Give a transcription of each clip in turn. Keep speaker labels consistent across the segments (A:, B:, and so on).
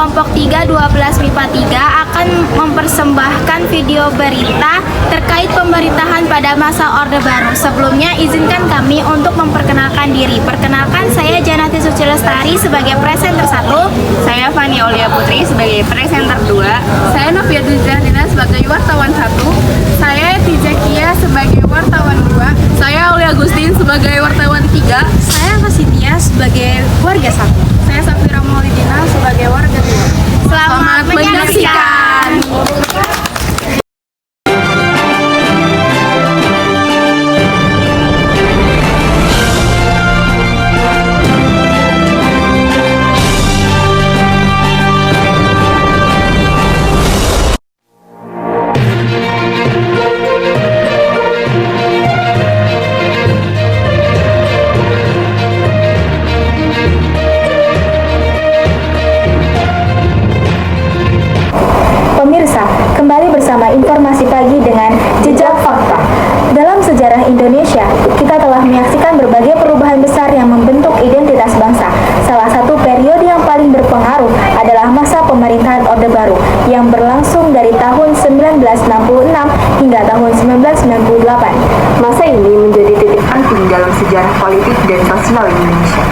A: kelompok 3 12 MIPA 3 akan mempersembahkan video berita terkait pemerintahan pada masa Orde Baru. Sebelumnya izinkan kami untuk memperkenalkan diri. Perkenalkan, saya Janati Suci Lestari sebagai presenter 1.
B: Saya Fani Aulia Putri sebagai presenter 2.
C: Saya Novia Duzanina sebagai wartawan 1.
D: Saya Tizakia sebagai wartawan 2.
C: Saya Aulia Agustin sebagai wartawan 3.
E: Saya Kasitia sebagai warga 1.
D: Saya Safira Maulidina sebagai warga 2.
A: Selamat menyaksikan.
F: Pemirsa, kembali bersama informasi pagi dengan Jejak Fakta. Dalam sejarah Indonesia, kita telah menyaksikan berbagai perubahan besar yang membentuk identitas bangsa. Salah satu periode yang paling berpengaruh adalah masa pemerintahan Orde Baru yang berlangsung dari tahun 1966 hingga tahun 1998.
B: Masa ini menjadi titik penting dalam sejarah politik dan sosial Indonesia.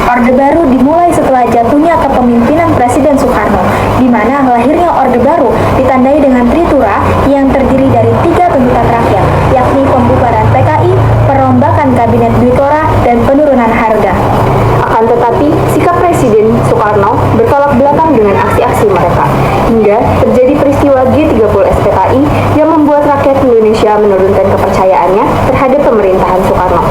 F: Orde Baru dimulai setelah jatuhnya kepemimpinan Presiden Soekarno, di mana lahirnya Orde Baru ditandai dengan tritura yang terdiri dari 3 tuntutan rakyat, yakni pembubaran PKI, perombakan Kabinet Dwikora, dan penurunan harga.
B: Akan tetapi, sikap Presiden Soekarno bertolak belakang dengan aksi-aksi mereka, hingga terjadi peristiwa G30 SPKI yang membuat rakyat Indonesia menurunkan kepercayaannya terhadap pemerintahan Soekarno.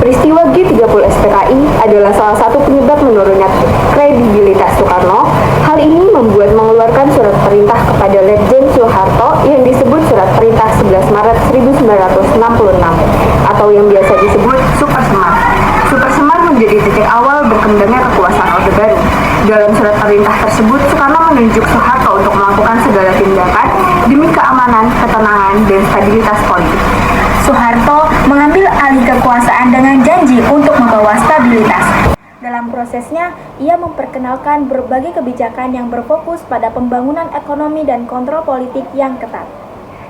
B: Peristiwa G30 SPKI adalah salah satu penyebab menurunnya kredibilitas Soekarno. Hal ini membuat mengeluarkan surat perintah kepada Letjen Soeharto yang disebut Surat Perintah 11 Maret 1966 atau yang biasa disebut Super Semar. Super Semar menjadi titik awal berkembangnya kekuasaan Orde Baru. Dalam surat perintah tersebut, Soekarno menunjuk Soeharto untuk melakukan segala tindakan demi keamanan, ketenangan, dan stabilitas politik.
F: Soeharto mengambil alih kekuasaan dengan janji untuk membawa stabilitas. Dalam prosesnya, ia memperkenalkan berbagai kebijakan yang berfokus pada pembangunan ekonomi dan kontrol politik yang ketat.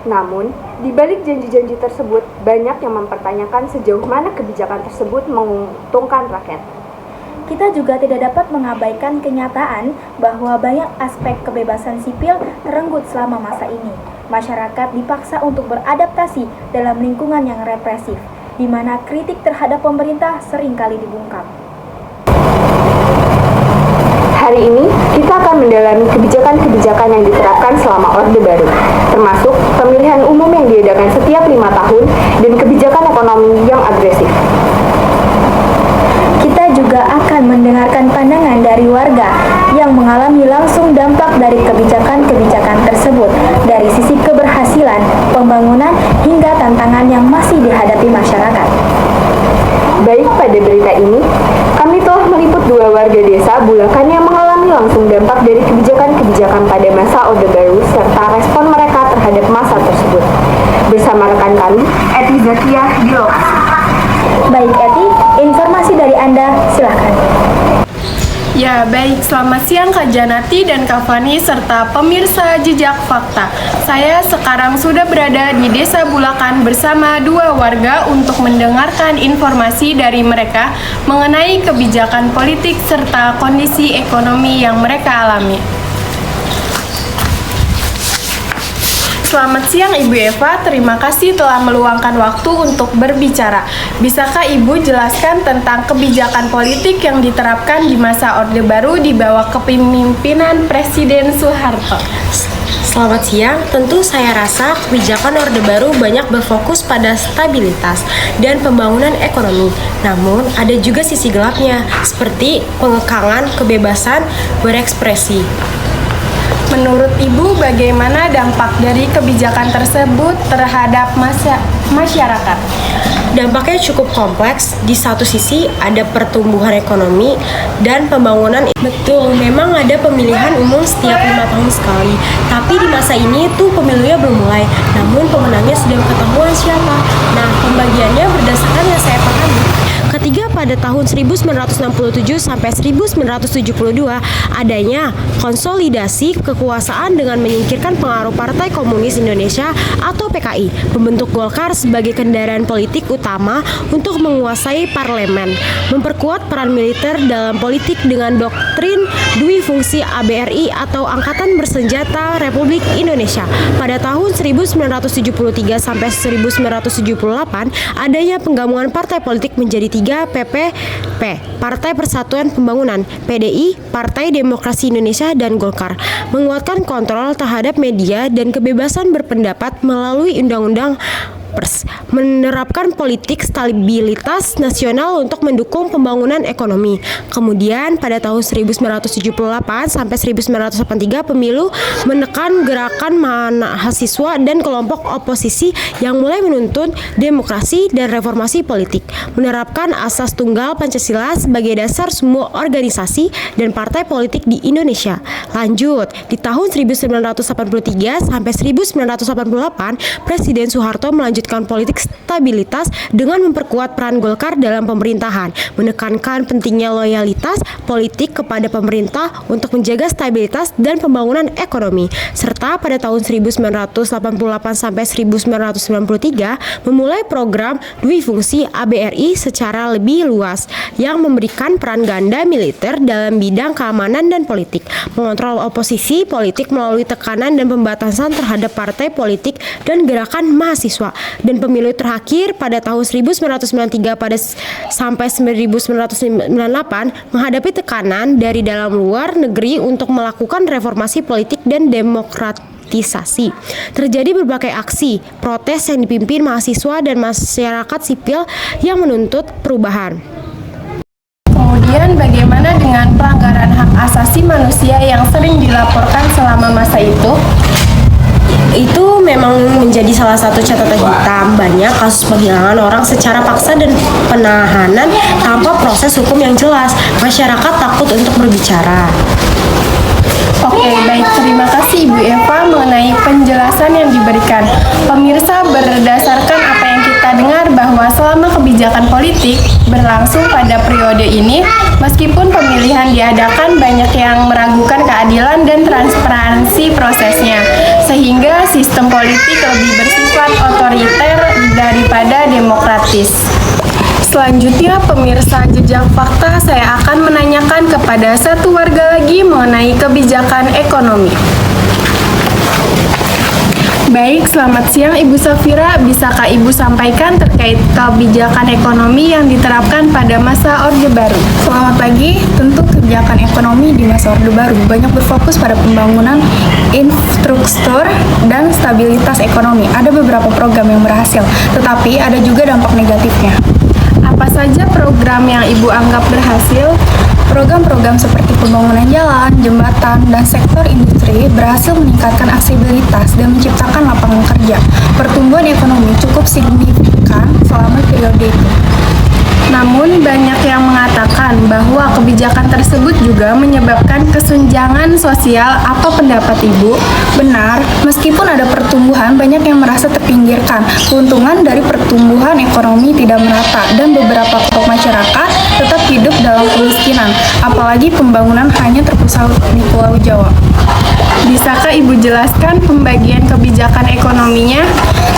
B: Namun, di balik janji-janji tersebut, banyak yang mempertanyakan sejauh mana kebijakan tersebut menguntungkan rakyat.
F: Kita juga tidak dapat mengabaikan kenyataan bahwa banyak aspek kebebasan sipil terenggut selama masa ini. Masyarakat dipaksa untuk beradaptasi dalam lingkungan yang represif, di mana kritik terhadap pemerintah seringkali dibungkam.
B: Hari ini, kita akan mendalami kebijakan-kebijakan yang diterapkan selama Orde Baru, termasuk pemilihan umum yang diadakan setiap 5 tahun dan kebijakan ekonomi yang agresif.
F: Kita juga akan mendengarkan pandangan dari warga yang mengalami langsung dampak dari kebijakan-kebijakan tersebut, dari sisi keberhasilan, pembangunan, hingga tantangan yang masih dihadapi masyarakat.
B: Baik, pada berita ini, kami telah meliput 2 warga desa Bulakan yang mengalami langsung dampak dari kebijakan-kebijakan pada masa Orde Baru serta respon mereka terhadap masa tersebut. Bersama rekan kami, Eti Zakiah di lokasi.
F: Baik Eti, informasi dari Anda, silakan.
D: Ya, baik. Selamat siang Kak Janati dan Kak Fani serta pemirsa Jejak Fakta. Saya sekarang sudah berada di Desa Bulakan bersama 2 warga untuk mendengarkan informasi dari mereka mengenai kebijakan politik serta kondisi ekonomi yang mereka alami. Selamat siang Ibu Eva, terima kasih telah meluangkan waktu untuk berbicara. Bisakah Ibu jelaskan tentang kebijakan politik yang diterapkan di masa Orde Baru di bawah kepemimpinan Presiden Soeharto?
E: Selamat siang, tentu saya rasa kebijakan Orde Baru banyak berfokus pada stabilitas dan pembangunan ekonomi. Namun, ada juga sisi gelapnya, seperti pengekangan kebebasan berekspresi.
D: Menurut Ibu, bagaimana dampak dari kebijakan tersebut terhadap masyarakat?
E: Dampaknya cukup kompleks. Di satu sisi ada pertumbuhan ekonomi dan pembangunan. Betul, memang ada pemilihan umum setiap 5 tahun sekali. Tapi di masa ini tuh pemilunya belum mulai. Namun pemenangnya sudah ketahuan siapa. Nah, pembagiannya berdasarkan yang saya pahami. Ketiga, pada pada tahun 1967 sampai 1972 adanya konsolidasi kekuasaan dengan menyingkirkan pengaruh Partai Komunis Indonesia atau PKI, membentuk Golkar sebagai kendaraan politik utama untuk menguasai parlemen, memperkuat peran militer dalam politik dengan doktrin dui fungsi ABRI atau Angkatan Bersenjata Republik Indonesia. Pada tahun 1973 sampai 1978 adanya penggabungan partai politik menjadi 3 PPP, Partai Persatuan Pembangunan, PDI, Partai Demokrasi Indonesia, dan Golkar, menguatkan kontrol terhadap media dan kebebasan berpendapat melalui Undang-Undang Pers, menerapkan politik stabilitas nasional untuk mendukung pembangunan ekonomi. Kemudian pada tahun 1978 sampai 1983 pemilu menekan gerakan mahasiswa dan kelompok oposisi yang mulai menuntut demokrasi dan reformasi politik, menerapkan asas tunggal Pancasila sebagai dasar semua organisasi dan partai politik di Indonesia. Lanjut, di tahun 1983 sampai 1988 Presiden Soeharto melanjutkan politik stabilitas dengan memperkuat peran Golkar dalam pemerintahan, menekankan pentingnya loyalitas politik kepada pemerintah untuk menjaga stabilitas dan pembangunan ekonomi, serta pada tahun 1988 sampai 1993 memulai program dui fungsi ABRI secara lebih luas yang memberikan peran ganda militer dalam bidang keamanan dan politik, mengontrol oposisi politik melalui tekanan dan pembatasan terhadap partai politik dan gerakan mahasiswa, dan pemilu terakhir pada tahun 1993 sampai 1998 menghadapi tekanan dari dalam luar negeri untuk melakukan reformasi politik dan demokratisasi. Terjadi berbagai aksi protes yang dipimpin mahasiswa dan masyarakat sipil yang menuntut perubahan.
D: Kemudian bagaimana dengan pelanggaran hak asasi manusia yang sering dilaporkan selama masa itu?
E: Itu memang menjadi salah satu catatan hitam. Banyak kasus penghilangan orang secara paksa dan penahanan tanpa proses hukum yang jelas. Masyarakat takut untuk berbicara.
D: Oke, baik. Terima kasih Ibu Eva mengenai penjelasan yang diberikan. Pemirsa, berdasarkan apa yang kita dengar bahwa selama kebijakan politik berlangsung pada periode ini, meskipun pemilihan diadakan, banyak yang meragukan keadilan dan transparansi prosesnya, sehingga sistem politik lebih bersifat otoriter daripada demokratis. Selanjutnya, pemirsa Jejak Fakta, saya akan menanyakan kepada satu warga lagi mengenai kebijakan ekonomi. Baik, selamat siang Ibu Safira. Bisakah Ibu sampaikan terkait kebijakan ekonomi yang diterapkan pada masa Orde Baru?
G: Selamat pagi. Tentu kebijakan ekonomi di masa Orde Baru banyak berfokus pada pembangunan infrastruktur dan stabilitas ekonomi. Ada beberapa program yang berhasil, tetapi ada juga dampak negatifnya.
D: Apa saja program yang Ibu anggap berhasil?
G: Program-program seperti pembangunan jalan, jembatan, dan sektor industri berhasil meningkatkan aksesibilitas dan menciptakan lapangan kerja. Pertumbuhan ekonomi cukup signifikan selama periode itu.
D: Namun, banyak yang mengatakan bahwa kebijakan tersebut juga menyebabkan kesenjangan sosial. Apa pendapat Ibu?
G: Benar, meskipun ada pertumbuhan, banyak yang merasa terpinggirkan. Keuntungan dari pertumbuhan ekonomi tidak merata, dan beberapa kelompok masyarakat tetap hidup dalam kemiskinan, apalagi pembangunan hanya terpusat di Pulau Jawa.
D: Bisakah Ibu jelaskan pembagian kebijakan ekonominya?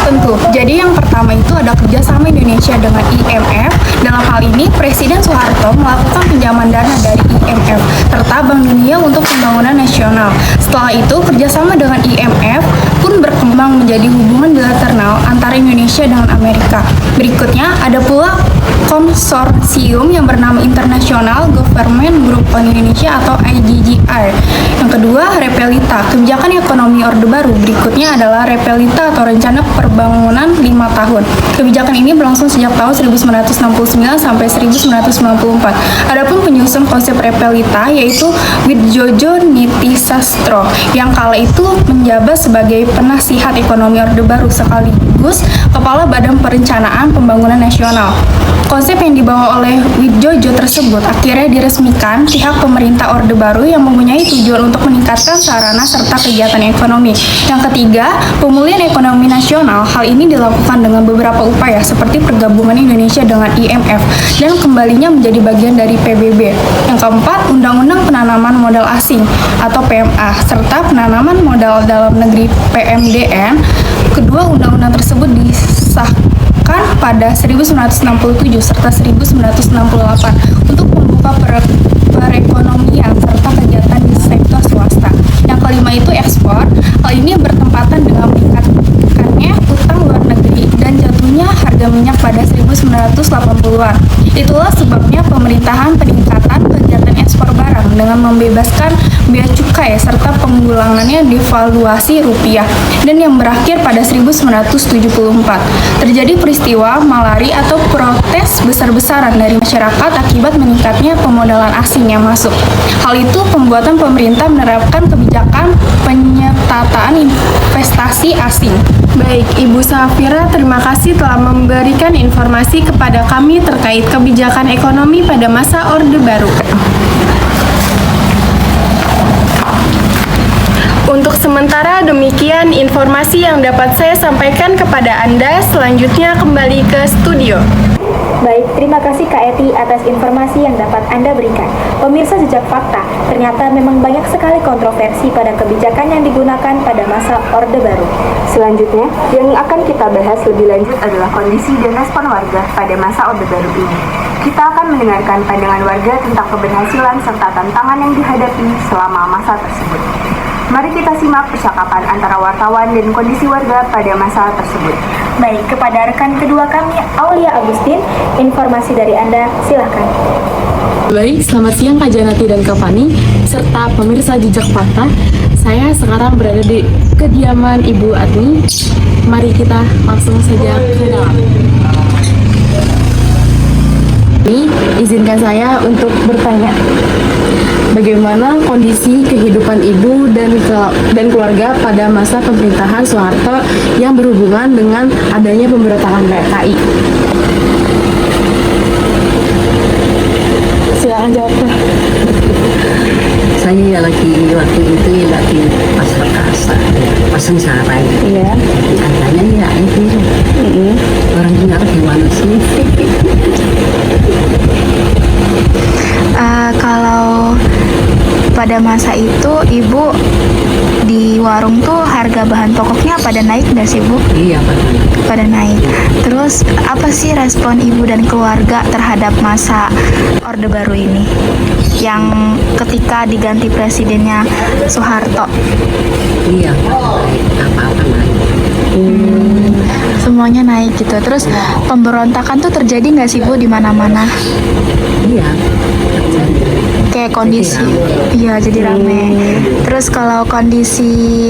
G: Tentu. Jadi yang pertama itu ada kerjasama Indonesia dengan IMF. Dalam hal ini, Presiden Soeharto melakukan pinjaman dana dari IMF serta Bank Dunia untuk pembangunan nasional. Setelah itu, kerjasama dengan IMF pun berkembang menjadi hubungan bilateral antara Indonesia dengan Amerika. Berikutnya, ada pula konsorsium yang bernama International Government Group on Indonesia atau IGGI. Yang kedua, Repelita, kebijakan ekonomi Orde Baru. Berikutnya adalah Repelita atau Rencana Perbangunan 5 tahun. Kebijakan ini berlangsung sejak tahun 1969 sampai 1994. Adapun penyusun konsep Repelita yaitu Widjojo Nitisastro yang kala itu menjabat sebagai penasihat ekonomi Orde Baru sekaligus Kepala Badan Perencanaan Pembangunan Nasional. Konsep yang dibawa oleh Widjojo tersebut akhirnya diresmikan pihak pemerintah Orde Baru yang mempunyai tujuan untuk meningkatkan sarana serta kegiatan ekonomi. Yang ketiga, pemulihan ekonomi nasional. Hal ini dilakukan dengan beberapa upaya seperti pergabungan Indonesia dengan IMF dan kembalinya menjadi bagian dari PBB. Yang keempat, Undang-Undang Penanaman Modal Asing atau PMA serta Penanaman Modal Dalam Negeri PMDN. Kedua undang-undang tersebut disahkan pada 1967 serta 1968 untuk membuka perekonomian serta kegiatan di sektor swasta. Yang kelima itu ekspor. Hal ini bertempatan dengan meningkatkannya utang luar negeri dan jatuhnya harga minyak pada 1980-an. Itulah sebabnya pemerintahan peningkatan kegiatan ekspor barang dengan membebaskan bea cukai serta penggulangannya devaluasi rupiah dan yang berakhir pada 1974. Terjadi peristiwa malari atau protes besar-besaran dari masyarakat akibat meningkatnya pemodalan asing yang masuk. Hal itu pembuatan pemerintah menerapkan kebijakan penyertaan investasi asing.
D: Baik, Ibu Safira, terima kasih telah memberikan informasi kepada kami terkait kebijakan ekonomi pada masa Orde Baru. Untuk sementara demikian informasi yang dapat saya sampaikan kepada Anda. Selanjutnya kembali ke studio.
F: Baik, terima kasih Kak Eti atas informasi yang dapat Anda berikan. Pemirsa Jejak Fakta, ternyata memang banyak sekali kontroversi pada kebijakan yang digunakan pada masa Orde Baru.
B: Selanjutnya, yang akan kita bahas lebih lanjut adalah kondisi dan respon warga pada masa Orde Baru ini. Kita akan mendengarkan pandangan warga tentang keberhasilan serta tantangan yang dihadapi selama masa tersebut. Mari kita simak percakapan antara wartawan dan kondisi warga pada masa tersebut.
F: Baik, kepada rekan kedua kami, Aulia Agustin, informasi dari Anda, silakan.
H: Baik, selamat siang Kak Janati dan Kak Fani, serta pemirsa Jejak Fakta. Saya sekarang berada di kediaman Ibu Adni. Mari kita langsung saja ke dalam. Ini izinkan saya untuk bertanya, bagaimana kondisi kehidupan ibu dan keluarga pada masa pemerintahan Soeharto yang berhubungan dengan adanya pemberontakan PKI? Silakan jawab.
I: Saya ya lagi waktu itu ya lagi pasang saran.
H: Iya.
I: Katanya ya itu orang tinggal gimana sih?
A: Kalau pada masa itu ibu di warung tuh harga bahan pokoknya pada naik nggak sih Bu?
I: Iya Pak.
A: Pada naik. Terus apa sih respon ibu dan keluarga terhadap masa Orde Baru ini? Yang ketika diganti presidennya Soeharto.
I: Iya. Apa-apa naik.
A: Semuanya naik gitu. Terus pemberontakan tuh terjadi nggak sih Bu di mana-mana?
I: Iya.
A: Kayak kondisi, iya jadi rame. Terus kalau kondisi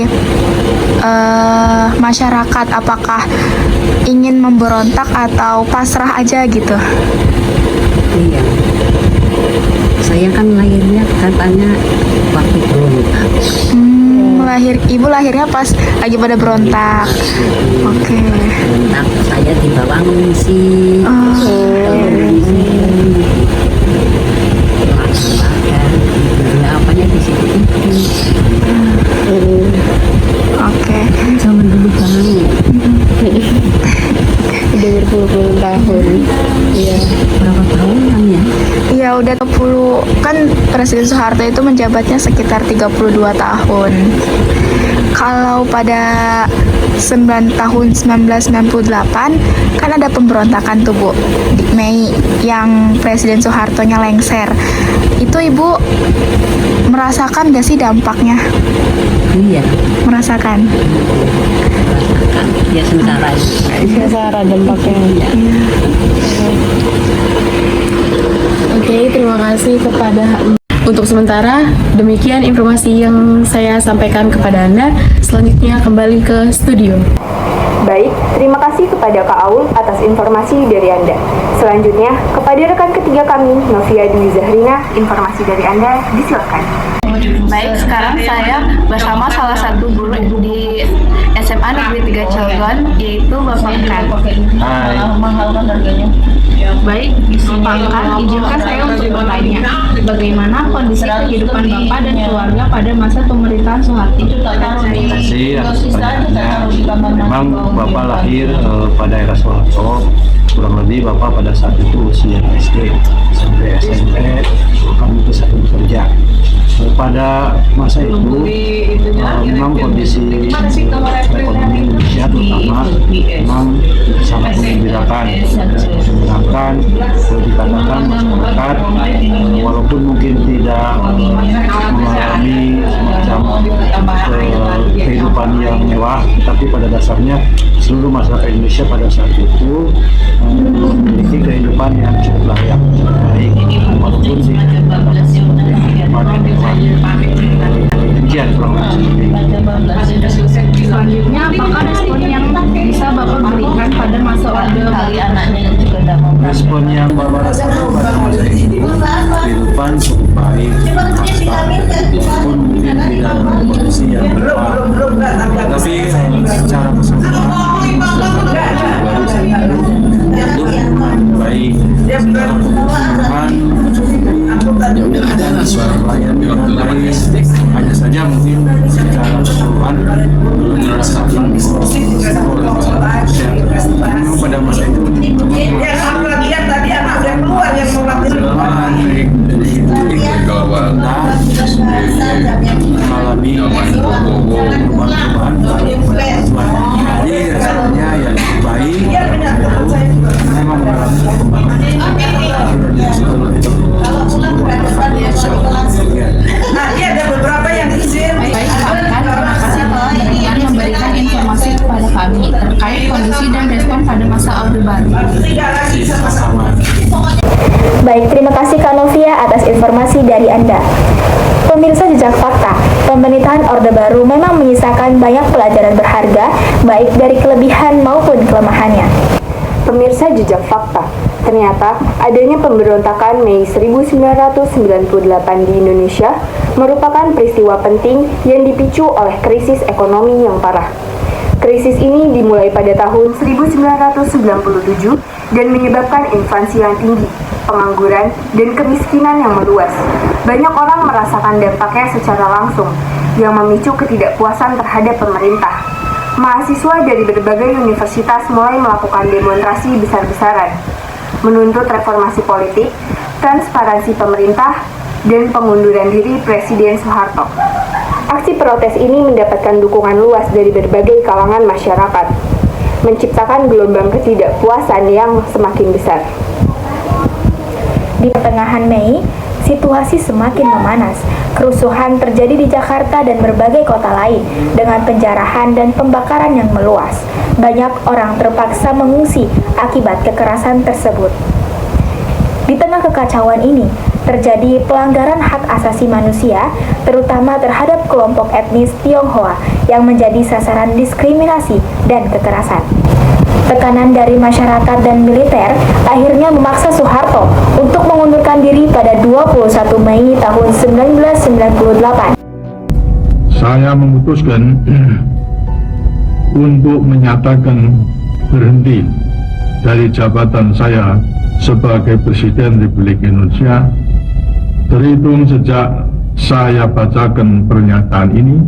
A: masyarakat, apakah ingin memberontak atau pasrah aja gitu?
I: Iya. Saya kan lahirnya katanya waktu berontak.
A: Ibu lahirnya pas lagi pada berontak. Oke.
I: Berontak, saya dibawa mengungsi. Apanya di situ
A: Oke.
I: zaman dulu banget.
H: Udah berpuluh-puluh tahun. Iya.
I: Berapa tahun kan ya?
A: Iya udah 20, kan Presiden Soeharto itu menjabatnya sekitar 32 tahun. Kalau pada 9 tahun 1998 kan ada pemberontakan tuh Bu di Mei yang Presiden Soehartonya lengser. Itu Ibu merasakan gak sih dampaknya?
I: Iya.
A: Merasakan.
I: Ya sengsara.
H: Sengsara dampaknya. Oke, terima kasih kepada. Untuk sementara, demikian informasi yang saya sampaikan kepada Anda. Selanjutnya kembali ke studio.
B: Baik, terima kasih kepada Kak Aul atas informasi dari Anda. Selanjutnya, kepada rekan ketiga kami, Novia Dwi Zahrina, informasi dari Anda disilakan.
C: Baik, sekarang saya bersama salah satu guru di SMA Negeri 3 Cilegon, yaitu Bapak Kan. Baik, Pak, izinkan saya untuk bertanya, bagaimana kondisi kehidupan Bapak dan keluarga pada masa pemerintahan Soeharto?
J: Terima kasih atas pertanyaannya. Memang Bapak lahir pada era Soeharto, kurang lebih Bapak pada saat itu usia SD sampai SMP, kami itu satu bekerja. Pada masa itu memang kondisi ekonomi Indonesia terutama memang sangat menggembirakan, dikatakan masyarakat walaupun mungkin tidak mengalami semacam kehidupan yang mewah, tapi pada dasarnya seluruh masyarakat Indonesia pada saat itu memiliki kehidupan yang cukup layak, baik walaupun di demikian kurang lebih.
C: Selanjutnya, apakah respon yang bisa Bapak berikan pada masa Orde Baru?
J: Respon yang Bapak rasakan pada masa itu kehidupan cukup baik, walaupun mungkin tidak dalam kondisi yang tapi secara keseluruhan baik, secara keseluruhan ada suara pelayan yang baik, hanya saja mungkin secara keseluruhan belum merasakan memang pada masa itu mengalami perubahan-perubahan jadi rasanya yang baik memang mengalami
C: Baik, Pak, terima kasih telah memberikan informasi kepada kami terkait kondisi dan respon pada masa Orde Baru.
F: Baik, terima kasih Kak Novia atas informasi dari Anda. Pemirsa Jejak Fakta, pemerintahan Orde Baru memang menyisakan banyak pelajaran berharga, baik dari kelebihan maupun kelemahannya.
B: Pemirsa Jejak Fakta, ternyata adanya pemberontakan Mei 1998 di Indonesia merupakan peristiwa penting yang dipicu oleh krisis ekonomi yang parah. Krisis ini dimulai pada tahun 1997 dan menyebabkan inflasi yang tinggi, pengangguran, dan kemiskinan yang meluas. Banyak orang merasakan dampaknya secara langsung, yang memicu ketidakpuasan terhadap pemerintah. Mahasiswa dari berbagai universitas mulai melakukan demonstrasi besar-besaran, menuntut reformasi politik, transparansi pemerintah, dan pengunduran diri Presiden Soeharto. Aksi protes ini mendapatkan dukungan luas dari berbagai kalangan masyarakat, menciptakan gelombang ketidakpuasan yang semakin besar.
F: Di pertengahan Mei, situasi semakin memanas. Kerusuhan terjadi di Jakarta dan berbagai kota lain dengan penjarahan dan pembakaran yang meluas. Banyak orang terpaksa mengungsi akibat kekerasan tersebut. Di tengah kekacauan ini, terjadi pelanggaran hak asasi manusia, terutama terhadap kelompok etnis Tionghoa yang menjadi sasaran diskriminasi dan kekerasan. Tekanan dari masyarakat dan militer akhirnya memaksa Soeharto untuk mengundurkan diri pada 21 Mei tahun 1998.
K: Saya memutuskan untuk menyatakan berhenti dari jabatan saya sebagai Presiden Republik Indonesia terhitung sejak saya bacakan pernyataan ini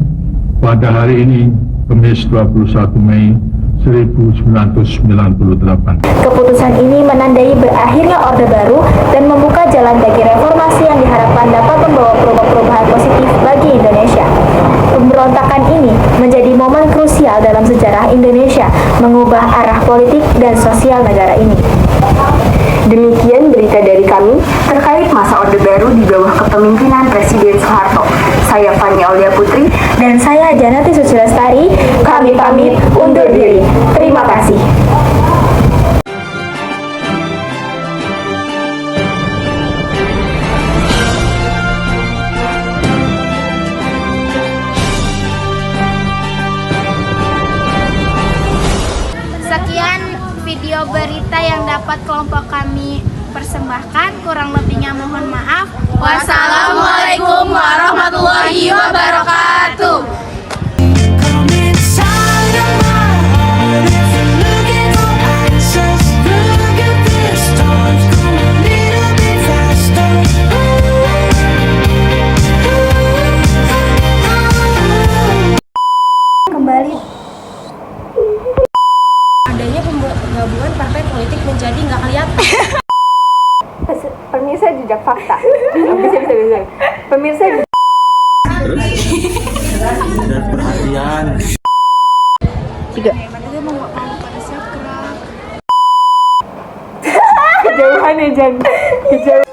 K: pada hari ini, Kamis 21 Mei 1998.
F: Keputusan ini menandai berakhirnya Orde Baru dan membuka jalan bagi reformasi yang diharapkan dapat membawa perubahan positif bagi Indonesia. Pemberontakan ini menjadi momen krusial dalam sejarah Indonesia, mengubah arah politik dan sosial negara ini.
B: Demikian berita dari kami terkait masa Orde Baru di bawah kepemimpinan Presiden Soeharto. Saya Fani Aulia Putri
F: dan saya Janati Susilestari. Kami pamit undur diri. Terima kasih.
A: Sekian video berita yang dapat kelompok kami persembahkan. Kurang lebihnya mohon maaf. Wassalamualaikum warahmatullahi wabarakatuh.
L: Look at this story.
B: Pemirsa Jejak Fakta. Bisa. Pemirsa
J: Dan perhatian.
B: kejauhan ya Jan. Kejauhan.